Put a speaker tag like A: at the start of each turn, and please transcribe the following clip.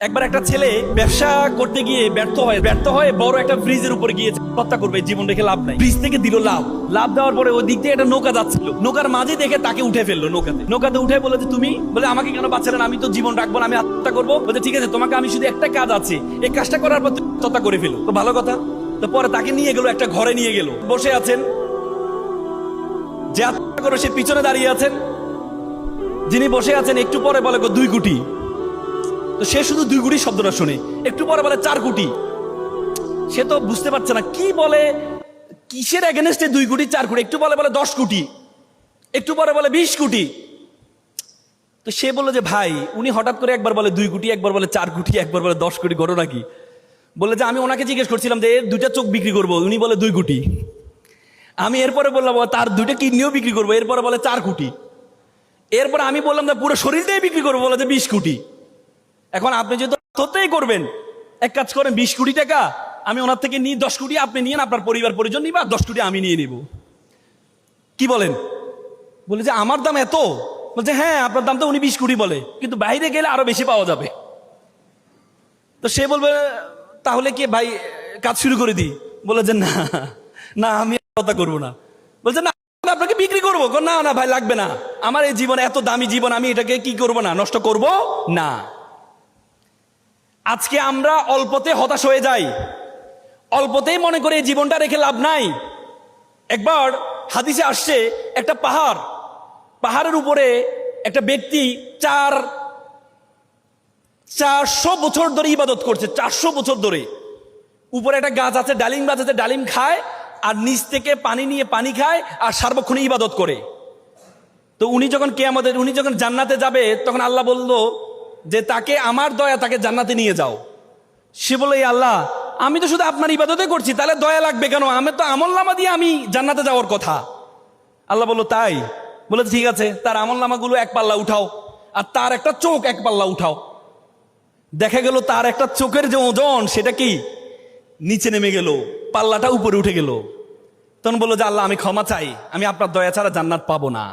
A: একবার একটা ছেলে ব্যবসা করতে গিয়ে ব্যর্থ হয় বড় একটা ব্রিজের উপরে গিয়ে হত্যা করবে, জীবন রেখে লাভ নাই। ব্রিজ থেকে দিল লাভ দেওয়ার পরে ওই দিক দিয়ে একটা নৌকা যাচ্ছিল, নৌকার মাঝে দেখে তাকে উঠে ফেললো। নৌকাতে উঠে বলে যে তুমি বলে আমাকে কেন বাঁচালেন, আমি তো জীবন রাখবো না, আমি হত্যা করবো। বলতে ঠিক আছে, তোমাকে আমি শুধু একটা কাজ আছে, এই কাজটা করার পর হত্যা করে ফেলো। তো ভালো কথা। তো পরে তাকে নিয়ে গেল, একটা ঘরে নিয়ে গেল। বসে আছেন যে হত্যা করো সে পিছনে দাঁড়িয়ে আছেন, যিনি বসে আছেন একটু পরে বলে 2 কোটি। তো সে শুধু 2 কোটি শব্দটা শুনে, একটু পরে বলে 4 কোটি। সে তো বুঝতে পারছে না কি বলে, কিসের এগেনস্টে 2 কোটি 4 কোটি। একটু বলে 10 কোটি, একটু পরে বলে 20 কোটি। তো সে বললো যে ভাই, উনি হঠাৎ করে একবার বলে 2 কোটি, একবার বলে 4 কোটি, একবার বলে 10 কোটি, ঘটনা কি? বলে যে আমি ওনাকে জিজ্ঞেস করছিলাম যে এর 2টা চোখ বিক্রি করবো, উনি বলে 2 কোটি। আমি এরপরে বললাম তার 2টা কিডনিও বিক্রি করবো, এরপরে বলে 4 কোটি। এরপর আমি বললাম যে পুরো শরীরটাই বিক্রি করবো, বলে যে 20 কোটি। এখন আপনি যেহেতু সত্যিই করবেন, এক কাজ করেন, 20 কোটি টাকা আমি ওনার থেকে নিই, 10 কোটি আপনি নিয়েন, আপনার পরিবার পরিজন নিবা, 10 কোটি আমি নিয়ে নিব। কি বলেন? বলে যে আমার দাম এত? বলছে হ্যাঁ আপনার দাম তো উনি 20 কোটি বলে, কিন্তু বাইরে গেলে আরো বেশি পাওয়া যাবে। তো সে বলবে তাহলে কি ভাই কাজ শুরু করে দিই? বলে যে না না, আমি কথা করবো না। বলছে না, আপনাকে বিক্রি করবো। না না ভাই লাগবে না, আমার এই জীবন এত দামি জীবন, আমি এটাকে কি করব না, নষ্ট করব না। আজকে আমরা অল্পতে হতাশ হয়ে যাই, অল্পতেই মনে করে এই জীবনটা রেখে লাভ নাই। একবার হাদিসে আসছে, একটা পাহাড়ের উপরে একটা ব্যক্তি 400 বছর ধরে ইবাদত করছে। 400 বছর ধরে উপরে একটা গাছ আছে, ডালিম গাছ আছে, ডালিম খায়, আর নিচ থেকে পানি নিয়ে পানি খায়, আর সার্বক্ষণে ইবাদত করে। তো উনি যখন জান্নাতে যাবে, তখন আল্লাহ বলল যে তাকে আমার দয়া, তাকে জান্নাতে নিয়ে যাও। সে বলে আল্লাহ, আমি তো শুধু আপনার ইবাদতে করছি, তাহলে দয়া লাগবে কেন? আমি তো আমলনামা দিয়ে আমি জান্নাতে যাওয়ার কথা। আল্লাহ বলল তাই? বলে ঠিক আছে, তার আমলনামাগুলো এক পাল্লা উঠাও, আর তার একটা চোখ এক পাল্লা উঠাও। দেখা গেল তার একটা চোখের যে ওজন, সেটা কি নিচে নেমে গেল, পাল্লাটা উপরে উঠে গেল। তখন বললো যে আল্লাহ, আমি ক্ষমা চাই, আমি আপনার দয়া ছাড়া জান্নাত পাবো না।